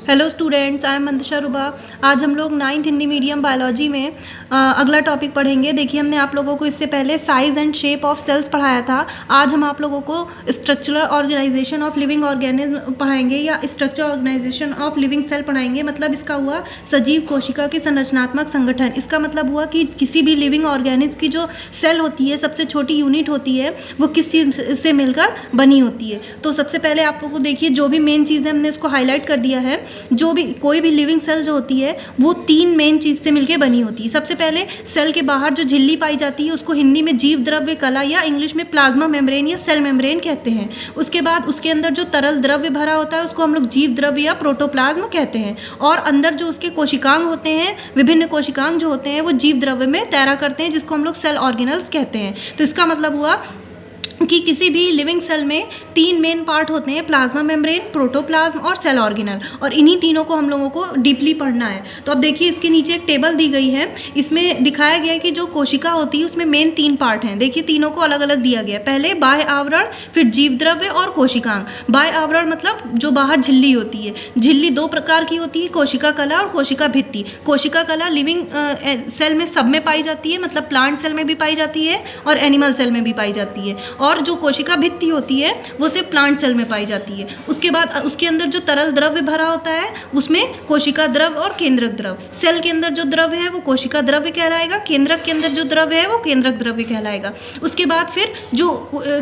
Hello students, I am Mantasha Ruba. आज हम लोग 9th हिंदी मीडियम बायोलॉजी में अगला टॉपिक पढ़ेंगे। देखिए, हमने आप लोगों को इससे पहले size and shape of cells पढ़ाया था। आज हम आप लोगों को structural organisation of living organism पढ़ाएंगे या structure organisation of living cell पढ़ाएंगे। मतलब इसका हुआ सजीव कोशिका की संरचनात्मक संगठन। इसका मतलब हुआ कि किसी भी लिविंग ऑर्गेनिज्म की जो सेल होती है, सबसे छोटी यूनिट होती है, वो किस चीज़ से मिलकर बनी होती है। तो सबसे पहले आप लोगों को देखिए, जो भी मेन चीज़ है हमने इसको हाईलाइट कर दिया है। जो भी कोई भी लिविंग सेल जो होती है वो 3 मेन चीज़ से मिलकर बनी होती है। सबसे पहले सेल के बाहर जो झिल्ली पाई जाती है उसको हिंदी में जीव द्रव्य कला या इंग्लिश में प्लाज्मा मेम्ब्रेन या सेल मेम्ब्रेन कहते हैं। उसके बाद उसके अंदर जो तरल द्रव्य भरा होता है उसको हम लोग जीव द्रव्य या प्रोटोप्लाज्म कहते हैं। और अंदर जो उसके कोशिकांग होते हैं, विभिन्न कोशिकांग जो होते हैं, वो जीव द्रव्य में तैरा करते हैं, जिसको हम लोग सेल ऑर्गेनल्स कहते हैं। तो इसका मतलब हुआ कि किसी भी लिविंग सेल में 3 मेन पार्ट होते हैं, प्लाज्मा मेम्ब्रेन, प्रोटोप्लाज्म और सेल ऑर्गेनल। और इन्हीं तीनों को हम लोगों को डीपली पढ़ना है। तो अब देखिए, इसके नीचे एक टेबल दी गई है। इसमें दिखाया गया है कि जो कोशिका होती है उसमें मेन 3 पार्ट हैं। देखिए, तीनों को अलग अलग दिया गया है। पहले बाह्य आवरण, फिर जीव द्रव्य और कोशिकांग। बाह्य आवरण मतलब जो बाहर झिल्ली होती है। झिल्ली 2 प्रकार की होती है, कोशिका कला और कोशिका भित्ति। कोशिका कला लिविंग सेल में सब में पाई जाती है, मतलब प्लांट सेल में भी पाई जाती है और एनिमल सेल में भी पाई जाती है। और जो कोशिका भित्ति होती है वो सिर्फ प्लांट सेल में पाई जाती है। उसके बाद उसके अंदर जो तरल द्रव्य भरा होता है उसमें कोशिका द्रव्य और केंद्रक द्रव्य। सेल के अंदर जो द्रव्य है वो कोशिका द्रव्य कहलाएगा, केंद्रक के अंदर जो द्रव्य है वो केंद्रक द्रव्य कहलाएगा। उसके बाद फिर जो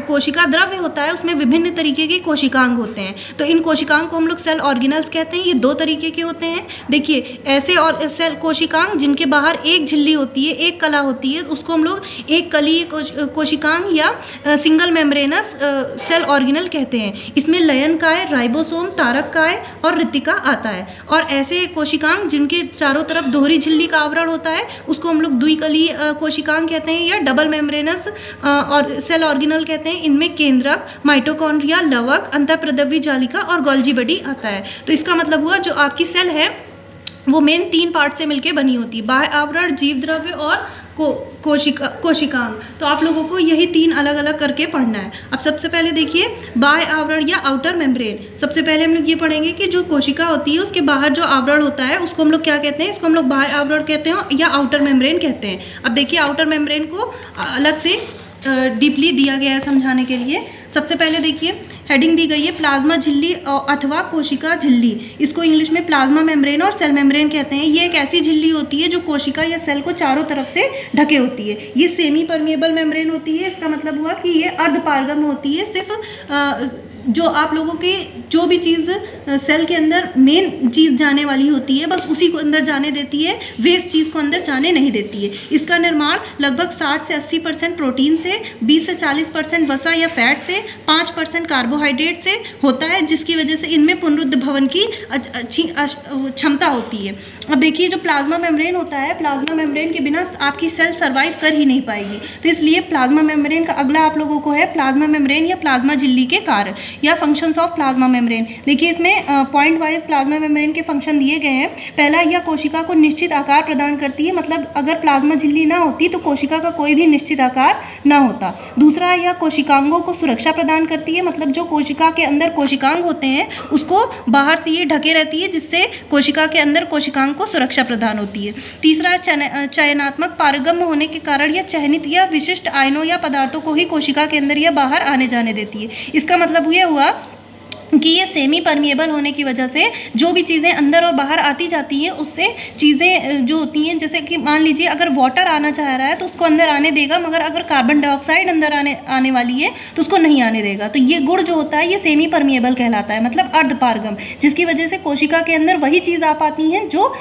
कोशिका द्रव्य होता है उसमें विभिन्न तरीके के कोशिकांग होते हैं। तो इन कोशिकांग को हम लोग सेल ऑर्गेनल्स कहते हैं। ये 2 तरीके के होते हैं। देखिए, ऐसे और सेल कोशिकांग जिनके बाहर एक झिल्ली होती है, एक कला होती है, उसको हम लोग एक कलीय कोशिकांग या सिंगल मेम्ब्रेनस सेल ऑर्गेनल कहते हैं। इसमें लयनकाय, राइबोसोम, तारककाय और रितिका आता है। और ऐसे कोशिकांग जिनके चारों तरफ दोहरी झिल्ली का आवरण होता है उसको हम लोग द्विकलीय कोशिकांग कहते हैं या डबल मेम्ब्रेनस और सेल ऑर्गेनल कहते हैं। इनमें केंद्रक, माइटोकॉन्ड्रिया, लवक, अंतःप्रद्रव्य जालिका और गोल्जी बॉडी आता है। तो इसका मतलब हुआ जो आपकी सेल है वो मेन 3 पार्ट से मिलकर बनी होती है, बाह्य आवरण, जीव द्रव्य और कोशिकांग। तो आप लोगों को यही 3 अलग अलग करके पढ़ना है। अब सबसे पहले देखिए, बाह्य आवरण या आउटर मेम्ब्रेन। सबसे पहले हम लोग ये पढ़ेंगे कि जो कोशिका होती है उसके बाहर जो आवरण होता है उसको हम लोग क्या कहते हैं। इसको हम लोग बाह्य आवरण कहते हैं या आउटर मेम्ब्रेन कहते हैं। अब देखिए, आउटर मेम्ब्रेन को अलग से डीपली दिया गया है समझाने के लिए। सबसे पहले देखिए, हेडिंग दी गई है प्लाज्मा झिल्ली अथवा कोशिका झिल्ली। इसको इंग्लिश में प्लाज्मा मेम्ब्रेन और सेल मेम्ब्रेन कहते हैं। ये एक ऐसी झिल्ली होती है जो कोशिका या सेल को चारों तरफ से ढके होती है। ये सेमी परमिएबल मेम्ब्रेन होती है। इसका मतलब हुआ कि ये अर्धपारगम होती है। सिर्फ जो आप लोगों के जो भी चीज़ सेल के अंदर मेन चीज़ जाने वाली होती है बस उसी को अंदर जाने देती है, वेस्ट चीज़ को अंदर जाने नहीं देती है। इसका निर्माण लगभग 60 से 80% प्रोटीन से, 20 से 40% वसा या फैट से, 5% कार्बोहाइड्रेट से होता है, जिसकी वजह से इनमें पुनरुद्भवन की अच्छी क्षमता होती है। अब देखिए, जो प्लाज्मा मेम्ब्रेन होता है, प्लाज्मा मेम्ब्रेन के बिना आपकी सेल सर्वाइव कर ही नहीं पाएगी। तो इसलिए प्लाज्मा मेम्ब्रेन का अगला आप लोगों को है प्लाज्मा मेम्ब्रेन या प्लाज्मा झिल्ली के कार्य या फंक्शंस ऑफ प्लाज्मा मेम्ब्रेन। देखिए, इसमें पॉइंट वाइज प्लाज्मा मेम्ब्रेन के फंक्शन दिए गए हैं। पहला, यह कोशिका को निश्चित आकार प्रदान करती है। मतलब अगर प्लाज्मा झिल्ली ना होती तो कोशिका का कोई भी निश्चित आकार ना होता। दूसरा, यह कोशिकांगों को सुरक्षा प्रदान करती है। मतलब जो कोशिका के अंदर कोशिकांग होते हैं उसको बाहर से ये ढके रहती है, जिससे कोशिका के अंदर कोशिकांग को सुरक्षा प्रदान होती है। तीसरा, चयनात्मक पारगम्य होने के कारण यह चयनित या विशिष्ट आयनों या पदार्थों को ही कोशिका के अंदर या बाहर आने जाने देती है। इसका मतलब ये हुआ कि ये सेमी परमिएबल होने की वजह से जो भी चीज़ें अंदर और बाहर आती जाती हैं उससे चीज़ें जो होती हैं, जैसे कि मान लीजिए अगर वाटर आना चाह रहा है तो उसको अंदर आने देगा, मगर अगर कार्बन डाइऑक्साइड अंदर आने वाली है तो उसको नहीं आने देगा। तो ये गुण जो होता है ये सेमी परमिएबल कहलाता है, मतलब अर्धपारगम, जिसकी वजह से कोशिका के अंदर वही चीज़ आ पाती हैं जो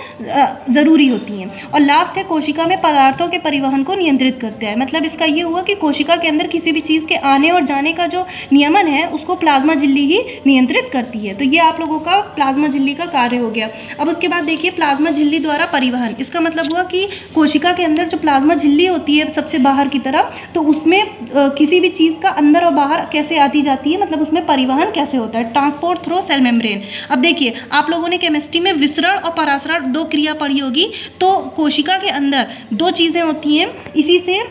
ज़रूरी होती हैं। और लास्ट है, कोशिका में पदार्थों के परिवहन को नियंत्रित करता है। मतलब इसका ये हुआ कि कोशिका के अंदर किसी भी चीज़ के आने और जाने का जो नियमन है उसको प्लाज्मा झिल्ली ही नियंत्रित करती है। तो ये आप लोगों का प्लाज्मा झिल्ली का कार्य हो गया। अब उसके बाद देखिए, प्लाज्मा झिल्ली द्वारा परिवहन। इसका मतलब हुआ कि कोशिका के अंदर जो प्लाज्मा झिल्ली होती है सबसे बाहर की तरफ, तो उसमें किसी भी चीज़ का अंदर और बाहर कैसे आती जाती है, मतलब उसमें परिवहन कैसे होता है, ट्रांसपोर्ट थ्रू सेल मेम्ब्रेन। अब देखिए, आप लोगों ने केमिस्ट्री में विसरण और परासरण 2 क्रिया पढ़ी होगी। तो कोशिका के अंदर 2 चीज़ें होती हैं। इसी से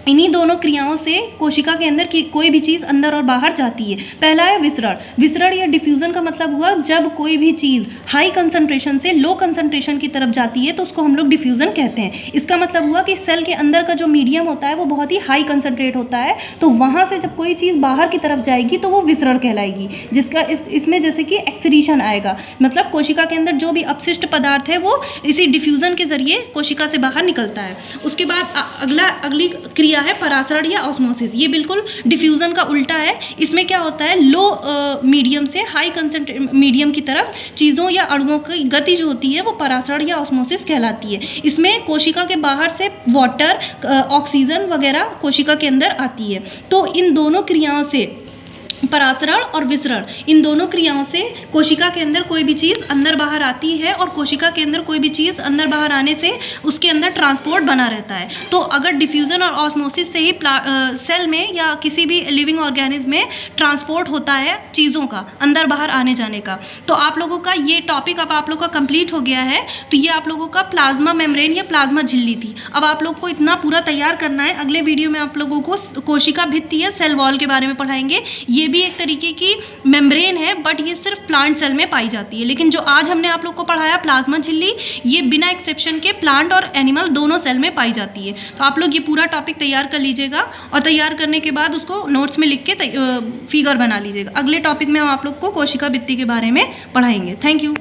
इन्हीं दोनों क्रियाओं से कोशिका के अंदर की कोई भी चीज़ अंदर और बाहर जाती है। पहला है विसरण। विसरण या डिफ्यूज़न का मतलब हुआ जब कोई भी चीज़ हाई कंसंट्रेशन से लो कंसंट्रेशन की तरफ जाती है तो उसको हम लोग डिफ्यूज़न कहते हैं। इसका मतलब हुआ कि सेल के अंदर का जो मीडियम होता है वो बहुत ही हाई कंसंट्रेट होता है, तो वहाँ से जब कोई चीज़ बाहर की तरफ जाएगी तो वो विसरण कहलाएगी, जिसका इसमें जैसे कि एक्सक्रीशन आएगा, मतलब कोशिका के अंदर जो भी अपशिष्ट पदार्थ है वो इसी डिफ्यूज़न के जरिए कोशिका से बाहर निकलता है। उसके बाद अगली क्रिया है परासरण या ऑस्मोसिस। ये बिल्कुल डिफ्यूज़न का उल्टा है। इसमें क्या होता है, लो मीडियम से हाई कंसंट्रेट मीडियम की तरफ चीज़ों या अणुओं की गति जो होती है वो परासरण या ऑस्मोसिस कहलाती है। इसमें कोशिका के बाहर से वाटर, ऑक्सीजन वगैरह कोशिका के अंदर आती है। तो इन दोनों क्रियाओं से, परासरण और विसरण, इन दोनों क्रियाओं से कोशिका के अंदर कोई भी चीज़ अंदर बाहर आती है और कोशिका के अंदर कोई भी चीज़ अंदर बाहर आने से उसके अंदर ट्रांसपोर्ट बना रहता है। तो अगर डिफ्यूज़न और ऑस्मोसिस से ही सेल में या किसी भी लिविंग ऑर्गेनिज्म में ट्रांसपोर्ट होता है चीज़ों का अंदर बाहर आने जाने का। तो आप लोगों का ये टॉपिक अब आप लोगों का कंप्लीट हो गया है। तो ये आप लोगों का प्लाज्मा मेम्ब्रेन या प्लाज्मा झिल्ली थी। अब आप लोग को इतना पूरा तैयार करना है। अगले वीडियो में आप लोगों को कोशिका भित्ति या सेल वॉल के बारे में पढ़ाएंगे। ये भी एक तरीके की मेम्ब्रेन है, बट ये सिर्फ प्लांट सेल में पाई जाती है। लेकिन जो आज हमने आप लोग को पढ़ाया प्लाज्मा झिल्ली, ये बिना एक्सेप्शन के प्लांट और एनिमल दोनों सेल में पाई जाती है। तो आप लोग ये पूरा टॉपिक तैयार कर लीजिएगा और तैयार करने के बाद उसको नोट्स में लिख के फिगर बना लीजिएगा। अगले टॉपिक में हम आप लोग को कोशिका भित्ति के बारे में पढ़ाएंगे। Thank you.